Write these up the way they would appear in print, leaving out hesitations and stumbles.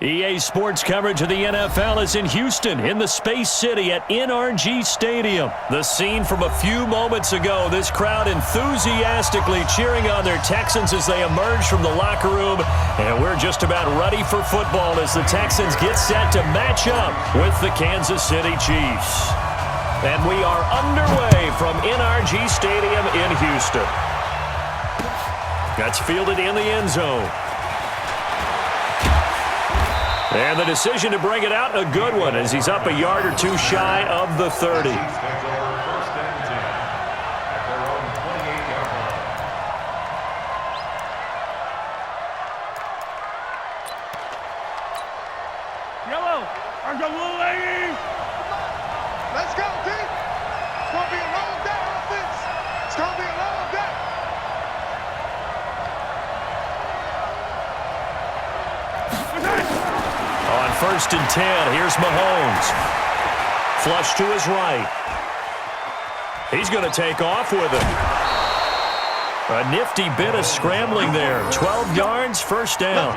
EA Sports coverage of the NFL is in Houston, in the Space City at NRG Stadium. The scene from a few moments ago, this crowd enthusiastically cheering on their Texans as they emerge from the locker room. And we're just about ready for football as the Texans get set to match up with the Kansas City Chiefs. And we are underway from NRG Stadium in Houston. That's fielded in the end zone. And the decision to bring it out, a good one, as he's up a yard or two shy of the 30. Yellow, our little lady. Let's go, team. It's going to be a long day, offense. It's going to be a long day. On 1st and 10, here's Mahomes. Flush to his right. He's going to take off with it. A nifty bit of scrambling there. 12 yards, first down.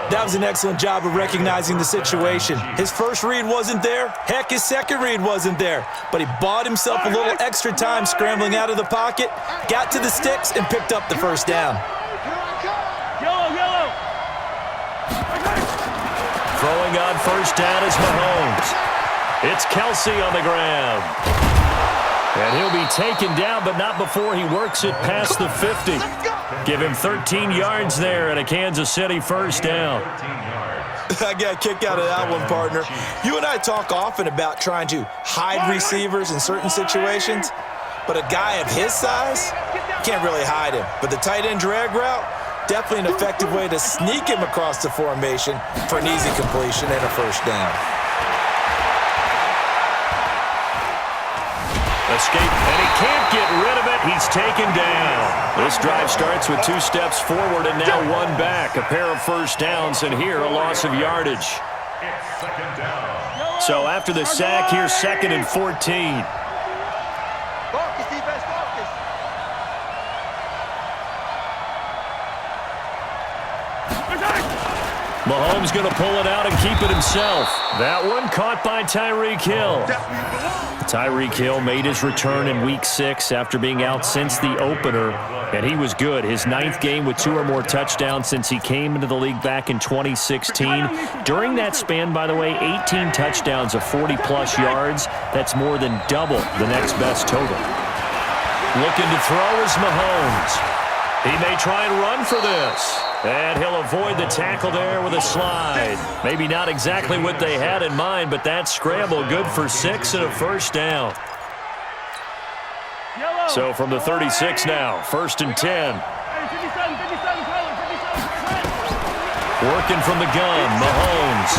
That was an excellent job of recognizing the situation. His first read wasn't there. Heck, his second read wasn't there. But he bought himself a little extra time scrambling out of the pocket, got to the sticks, and picked up the first down. Yellow. Throwing on first down is Mahomes. It's Kelsey on the ground. And he'll be taken down, but not before he works it past the 50. Give him 13 yards there and a Kansas City first down. I got a kick out of that one, partner. You and I talk often about trying to hide receivers in certain situations, but a guy of his size, you can't really hide him. But the tight end drag route, definitely an effective way to sneak him across the formation for an easy completion and a first down. Escape, and he can't get rid of it. He's taken down. This drive starts with 2 steps forward and now 1 back. A pair of first downs, and here a loss of yardage. So after the sack, here's 2nd and 14. Mahomes going to pull it out and keep it himself. That one caught by Tyreek Hill. Tyreek Hill made his return in Week 6 after being out since the opener, and he was good. His 9th game with 2 or more touchdowns since he came into the league back in 2016. During that span, by the way, 18 touchdowns of 40-plus yards. That's more than double the next best total. Looking to throw is Mahomes. He may try and run for this. And he'll avoid the tackle there with a slide. Maybe not exactly what they had in mind, but that scramble good for 6 and a first down. So from the 36 now, 1st and 10. Working from the gun, Mahomes.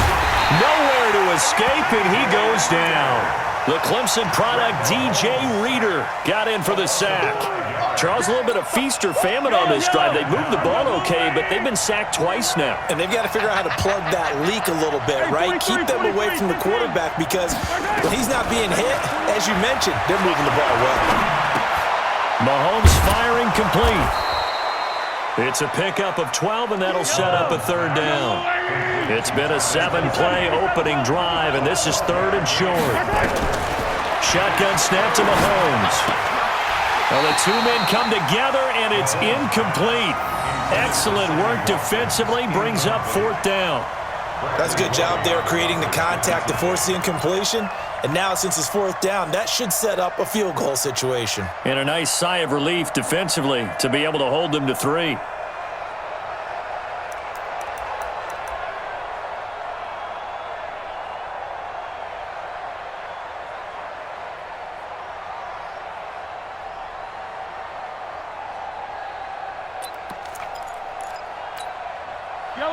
Nowhere to escape, and he goes down. The Clemson product, DJ Reader, got in for the sack. Charles, a little bit of feast or famine on this drive. They moved the ball okay, but they've been sacked twice now. And they've got to figure out how to plug that leak a little bit, right? Keep them away from the quarterback because when he's not being hit, as you mentioned, they're moving the ball well. Mahomes firing complete. It's a pickup of 12, and that'll set up a 3rd down. It's been a 7-play opening drive, and this is 3rd and short. Shotgun snap to Mahomes. Well, the 2 men come together, and it's incomplete. Excellent work defensively, brings up 4th down. That's a good job there creating the contact to force the incompletion. And now, since it's 4th down, that should set up a field goal situation. And a nice sigh of relief defensively to be able to hold them to 3.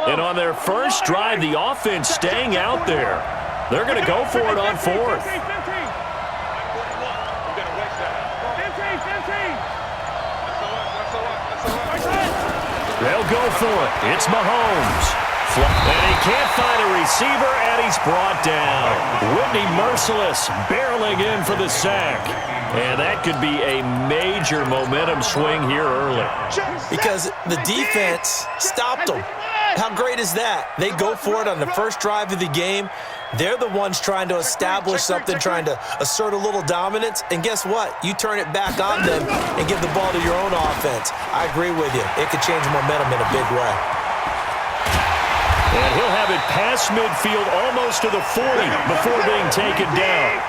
And on their first drive, the offense staying out there. They're going to go for it on 4th. They'll go for it. It's Mahomes. And he can't find a receiver, and he's brought down. Whitney Merciless barreling in for the sack. And that could be a major momentum swing here early. Because the defense stopped them. How great is that? They go for it on the first drive of the game. They're the ones trying to establish something, trying to assert a little dominance. And guess what? You turn it back on them and give the ball to your own offense. I agree with you. It could change momentum in a big way. And he'll have it past midfield almost to the 40 before being taken down.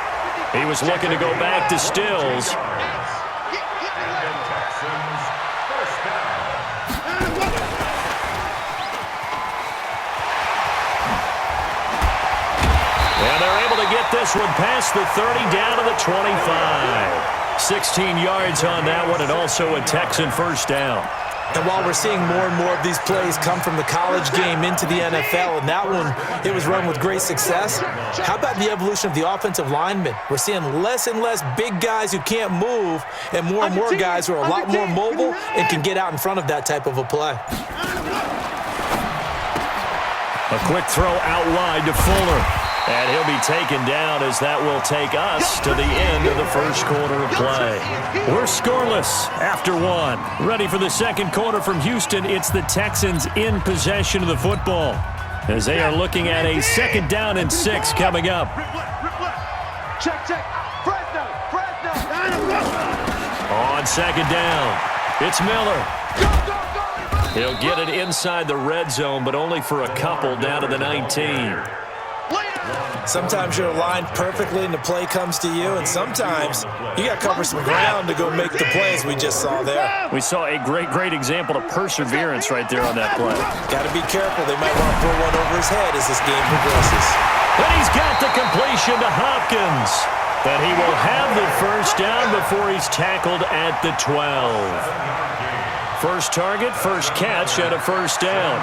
He was looking to go back to Stills. And they're able to get this one past the 30 down to the 25. 16 yards on that one, and also a Texan first down. And while we're seeing more and more of these plays come from the college game into the NFL, and that one, it was run with great success, how about the evolution of the offensive linemen? We're seeing less and less big guys who can't move, and more guys who are a lot more mobile and can get out in front of that type of a play. A quick throw out wide to Fuller. And he'll be taken down as that will take us to the end of the first quarter of play. We're scoreless after one. Ready for the second quarter from Houston. It's the Texans in possession of the football as they are looking at a 2nd down and 6 coming up. Check. Fresno. On 2nd down, it's Miller. He'll get it inside the red zone, but only for a couple down to the 19. Sometimes you're aligned perfectly and the play comes to you, and sometimes you got to cover some ground to go make the plays we just saw there. We saw a great example of perseverance right there on that play. Got to be careful. They might want to throw one over his head as this game progresses. And he's got the completion to Hopkins. But he will have the first down before he's tackled at the 12. First target, first catch, and a first down.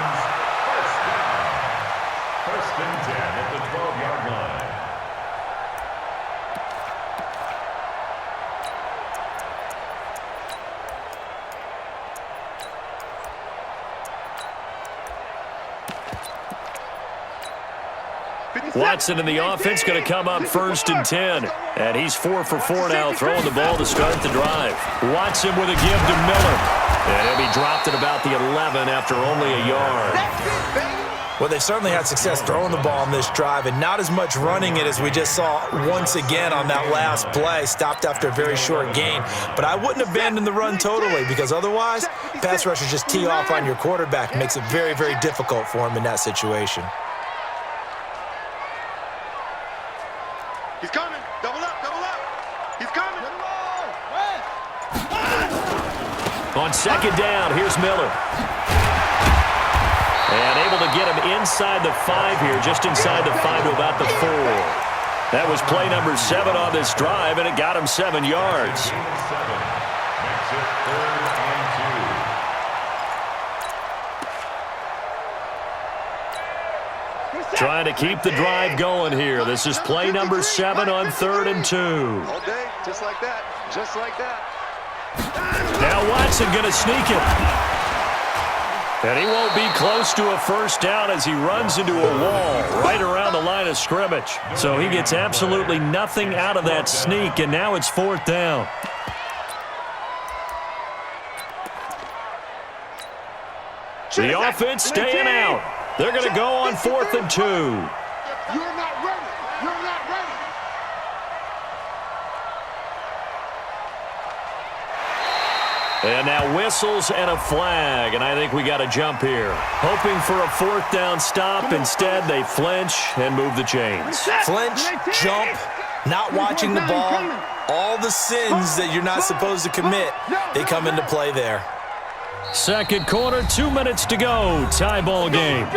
First and 10 at the 12-yard line. Watson in the offense going to come up 1st and 10. And he's 4 for 4 now, throwing the ball to start the drive. Watson with a give to Miller. And he'll be dropped at about the 11 after only a yard. Well, they certainly had success throwing the ball on this drive and not as much running it as we just saw once again on that last play. Stopped after a very short gain. But I wouldn't abandon the run totally because otherwise, pass rushers just tee off on your quarterback. Makes it very difficult for him in that situation. He's coming. Double up. He's coming. On 2nd down, here's Miller. And able to get him inside the 5 here, just inside the 5 to about the 4. That was play number 7 on this drive, and it got him 7 yards. Trying to keep the drive going here. This is play number 7 on 3rd and 2. All day, just like that. Now Watson going to sneak it. And he won't be close to a first down as he runs into a wall right around the line of scrimmage. So he gets absolutely nothing out of that sneak, and now it's 4th down. The offense staying out. They're going to go on 4th and 2. You're not ready. And now whistles and a flag, and I think we got a jump here. Hoping for a 4th down stop. Instead, they flinch and move the chains. Flinch, jump, not watching the ball, all the sins that you're not supposed to commit, they come into play there. Second quarter, 2 minutes to go. Tie ball game.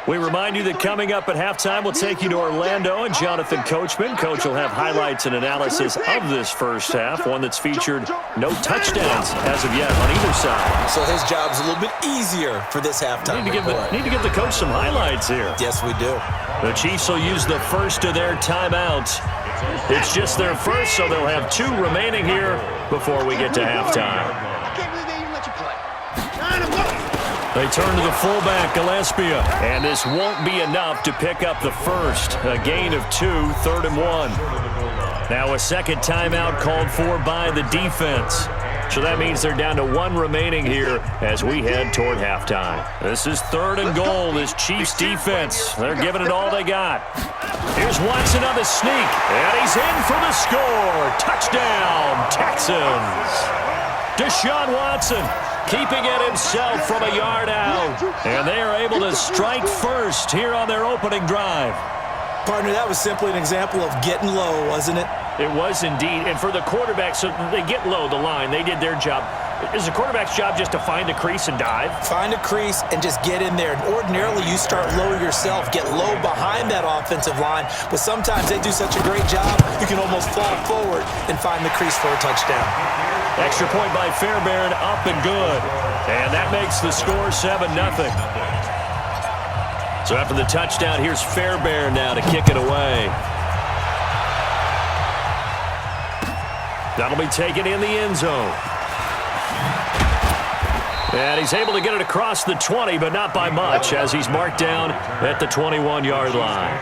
We remind you that coming up at halftime, we'll take you to Orlando and Jonathan Coachman. Coach will have highlights and analysis of this first half, one that's featured no touchdowns as of yet on either side. So his job's a little bit easier for this halftime. Need to give the coach some highlights here. Yes, we do. The Chiefs will use the first of their timeouts It's just their first, so they'll have 2 remaining here before we get to halftime. I can't believe they even let you play. They turn to the fullback, Gillespie, and this won't be enough to pick up the first. A gain of 2, 3rd and 1. Now a second timeout called for by the defense. So that means they're down to 1 remaining here as we head toward halftime. This is 3rd and goal. This Chiefs defense, they're giving it all they got. Here's Watson on the sneak, and he's in for the score. Touchdown, Texans. Deshaun Watson keeping it himself from a yard out. And they are able to strike first here on their opening drive. Partner, that was simply an example of getting low, wasn't it? It was indeed. And for the quarterback, so they get low the line. They did their job. Is the quarterback's job just to find a crease and dive? Find a crease and just get in there. And ordinarily, you start low yourself, get low behind that offensive line. But sometimes they do such a great job, you can almost fall forward and find the crease for a touchdown. Extra point by Fairbairn, up and good. And that makes the score 7-0. So after the touchdown, here's Fairbairn now to kick it away. That'll be taken in the end zone. And he's able to get it across the 20, but not by much, as he's marked down at the 21-yard line.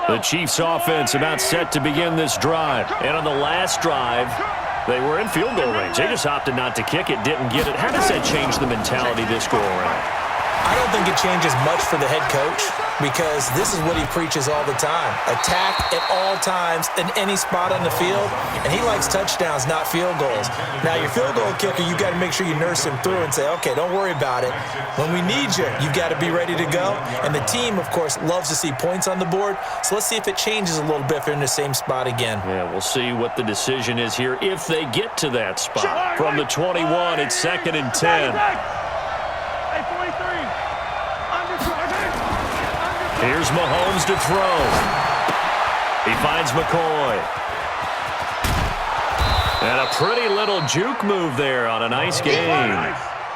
The Chiefs offense about set to begin this drive. And on the last drive, they were in field goal range. They just opted not to kick it, didn't get it. How does that change the mentality this go around? I don't think it changes much for the head coach because this is what he preaches all the time. Attack at all times in any spot on the field, and he likes touchdowns, not field goals. Now, your field goal kicker, you got to make sure you nurse him through and say, okay, don't worry about it. When we need you, you've got to be ready to go. And the team, of course, loves to see points on the board. So let's see if it changes a little bit if they're in the same spot again. Yeah, we'll see what the decision is here if they get to that spot. From the 21, it's 2nd and 10. Here's Mahomes to throw. He finds McCoy. And a pretty little juke move there on a nice game.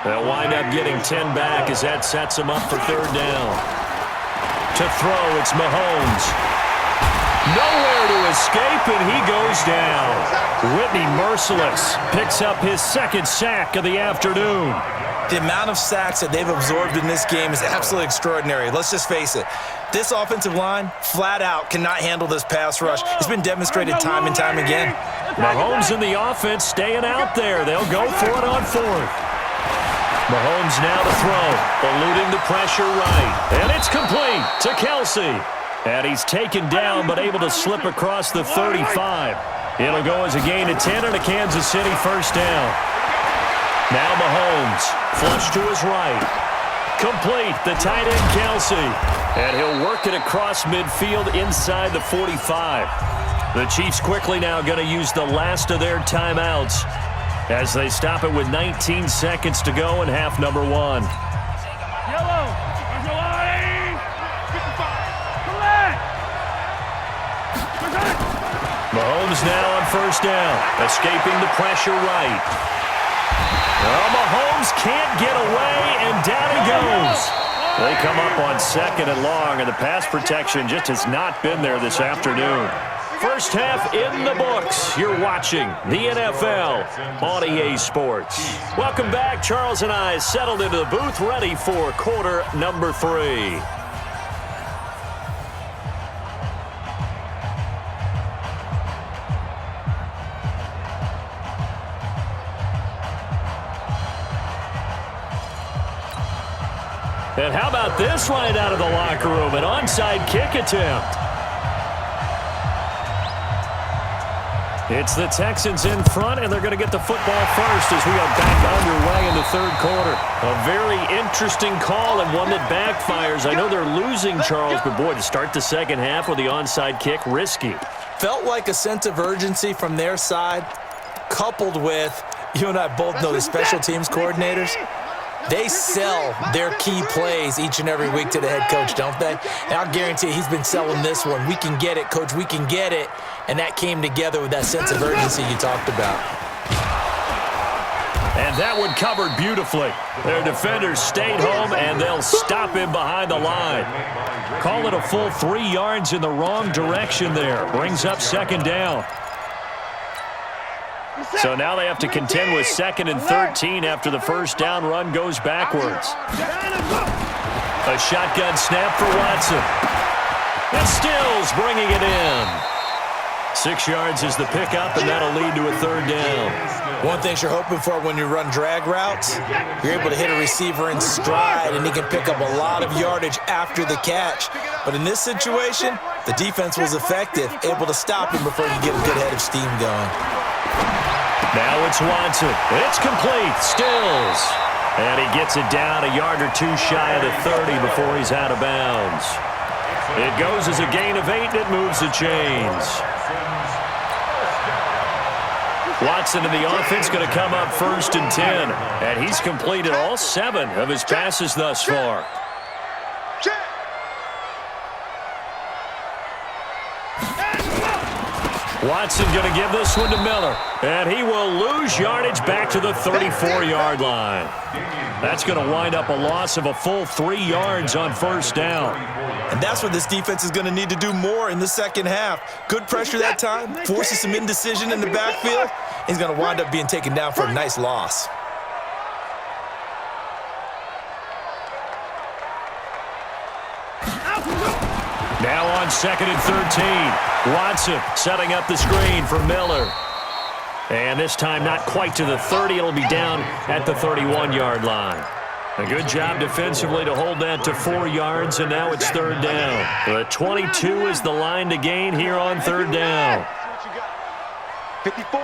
They'll wind up getting 10 back as that sets him up for 3rd down. To throw, it's Mahomes. Nowhere to escape, and he goes down. Whitney merciless picks up his 2nd sack of the afternoon. The amount of sacks that they've absorbed in this game is absolutely extraordinary. Let's just face it. This offensive line, flat out, cannot handle this pass rush. It's been demonstrated time and time again. Mahomes in the offense staying out there. They'll go for it on 4th. Mahomes now to throw, eluding the pressure right. And it's complete to Kelsey. And he's taken down but able to slip across the 35. It'll go as a gain of 10 and a Kansas City 1st down. Now Mahomes, flush to his right. Complete, the tight end Kelsey. And he'll work it across midfield inside the 45. The Chiefs quickly now going to use the last of their timeouts as they stop it with 19 seconds to go in half number 1. Yellow, Mahomes now on 1st down, escaping the pressure right. Well, Mahomes can't get away, and down he goes. They come up on 2nd and long, and the pass protection just has not been there this afternoon. First half in the books. You're watching the NFL on EA Sports. Welcome back. Charles and I settled into the booth, ready for quarter number 3. And how about this right out of the locker room? An onside kick attempt. It's the Texans in front, and they're going to get the football first as we are back underway in the 3rd quarter. A very interesting call and one that backfires. I know they're losing, Charles, but boy, to start the 2nd half with the onside kick, risky. Felt like a sense of urgency from their side, coupled with, you and I both know the special teams coordinators. They sell their key plays each and every week to the head coach, don't they? And I'll guarantee he's been selling this one. We can get it, coach, we can get it. And that came together with that sense of urgency you talked about. And that one covered beautifully. Their defenders stayed home, and they'll stop him behind the line. Call it a full 3 yards in the wrong direction there. Brings up second down. So now they have to contend with 2nd and 13 after the first down run goes backwards. A shotgun snap for Watson. And Stills bringing it in. 6 yards is the pickup, and that'll lead to a 3rd down. One thing you're hoping for when you run drag routes, you're able to hit a receiver in stride, and he can pick up a lot of yardage after the catch. But in this situation, the defense was effective, able to stop him before you get a good head of steam going. Now it's Watson. It's complete. Stills. And he gets it down a yard or 2 shy of the 30 before he's out of bounds. It goes as a gain of 8, and it moves the chains. Watson in the offense going to come up 1st and 10. And he's completed all 7 of his passes thus far. Watson going to give this one to Miller. And he will lose yardage back to the 34-yard line. That's going to wind up a loss of a full 3 yards on 1st down. And that's what this defense is going to need to do more in the second half. Good pressure that time, forces some indecision in the backfield. He's going to wind up being taken down for a nice loss. Now on 2nd and 13. Watson setting up the screen for Miller. And this time not quite to the 30. It'll be down at the 31-yard line. A good job defensively to hold that to 4 yards, and now it's 3rd down. The 22 is the line to gain here on 3rd down. 54.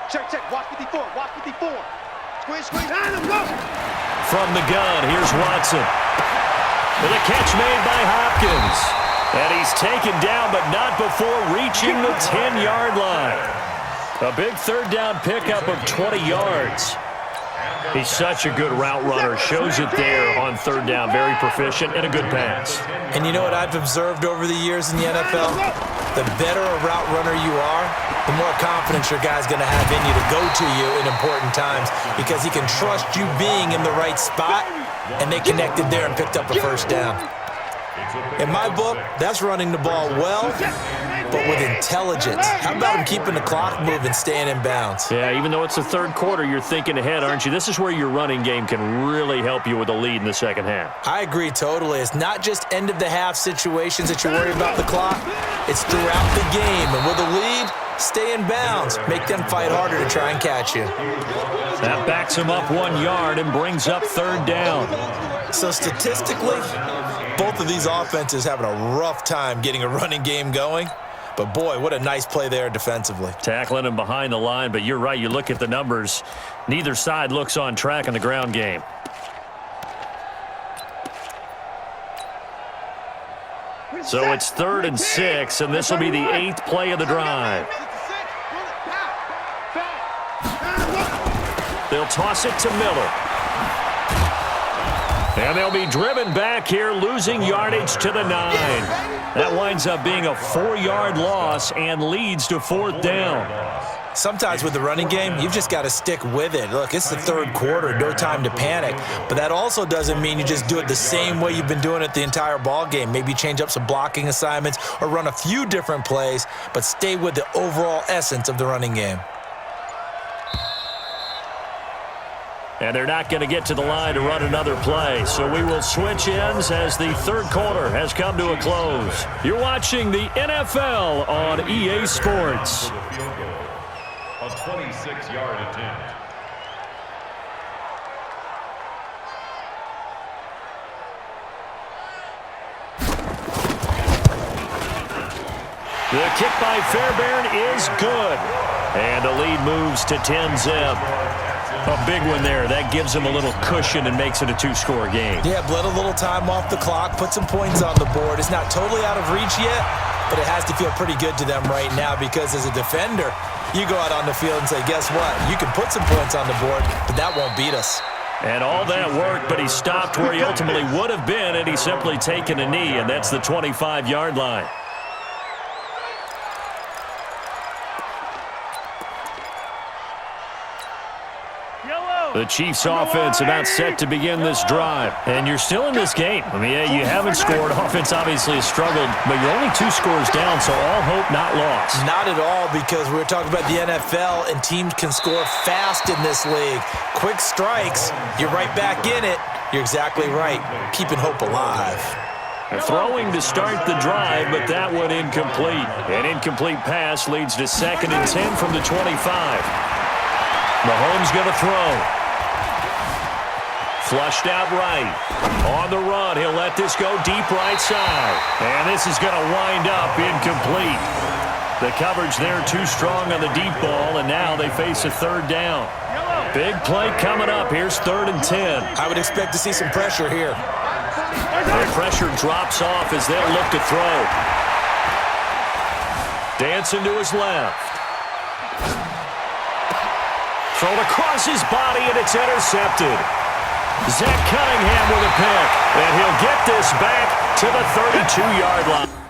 Check. Watch 54. Watch 54. Squeeze. From the gun, here's Watson. With a catch made by Hopkins. And he's taken down, but not before reaching the 10-yard line. A big 3rd down pickup of 20 yards. He's such a good route runner. Shows it there on 3rd down. Very proficient and a good pass. And you know what I've observed over the years in the NFL? The better a route runner you are, the more confidence your guy's going to have in you to go to you in important times because he can trust you being in the right spot, and they connected there and picked up a 1st down. In my book, that's running the ball well, but with intelligence. How about him keeping the clock moving, staying in bounds? Yeah, even though it's the 3rd quarter, you're thinking ahead, aren't you? This is where your running game can really help you with a lead in the second half. I agree totally. It's not just end-of-the-half situations that you worry about the clock. It's throughout the game. And with a lead, stay in bounds. Make them fight harder to try and catch you. That backs him up 1 yard and brings up 3rd down. So statistically, both of these offenses having a rough time getting a running game going. But, boy, what a nice play there defensively. Tackling him behind the line, but you're right. You look at the numbers. Neither side looks on track in the ground game. So it's 3rd and 6, and this will be the 8th play of the drive. They'll toss it to Miller. And they'll be driven back here, losing yardage to the 9. That winds up being a 4-yard loss and leads to 4th down. Sometimes with the running game, you've just got to stick with it. Look, it's the 3rd quarter, no time to panic. But that also doesn't mean you just do it the same way you've been doing it the entire ball game. Maybe change up some blocking assignments or run a few different plays, but stay with the overall essence of the running game. And they're not going to get to the line to run another play. So we will switch ends as the 3rd quarter has come to a close. You're watching the NFL on EA Sports. A 26-yard attempt. The kick by Fairbairn is good. And the lead moves to 10-zip. A big one there. That gives them a little cushion and makes it a 2-score game. Yeah, bled a little time off the clock, put some points on the board. It's not totally out of reach yet, but it has to feel pretty good to them right now because as a defender, you go out on the field and say, guess what? You can put some points on the board, but that won't beat us. And all that work, but he stopped where he ultimately would have been, and he's simply taken a knee, and that's the 25-yard line. The Chiefs offense about set to begin this drive. And you're still in this game. I mean, yeah, you haven't scored. Offense obviously has struggled, but you're only 2 scores down, so all hope not lost. Not at all, because we're talking about the NFL, and teams can score fast in this league. Quick strikes, you're right back in it. You're exactly right. Keeping hope alive. Throwing to start the drive, but that one incomplete. An incomplete pass leads to 2nd and 10 from the 25. Mahomes going to throw. Flushed out right. On the run, he'll let this go deep right side. And this is going to wind up incomplete. The coverage there too strong on the deep ball, and now they face a 3rd down. Big play coming up. Here's 3rd and 10. I would expect to see some pressure here. The pressure drops off as they'll look to throw. Dancing to his left. Thrown across his body, and it's intercepted. Zach Cunningham with a pick, and he'll get this back to the 32-yard line.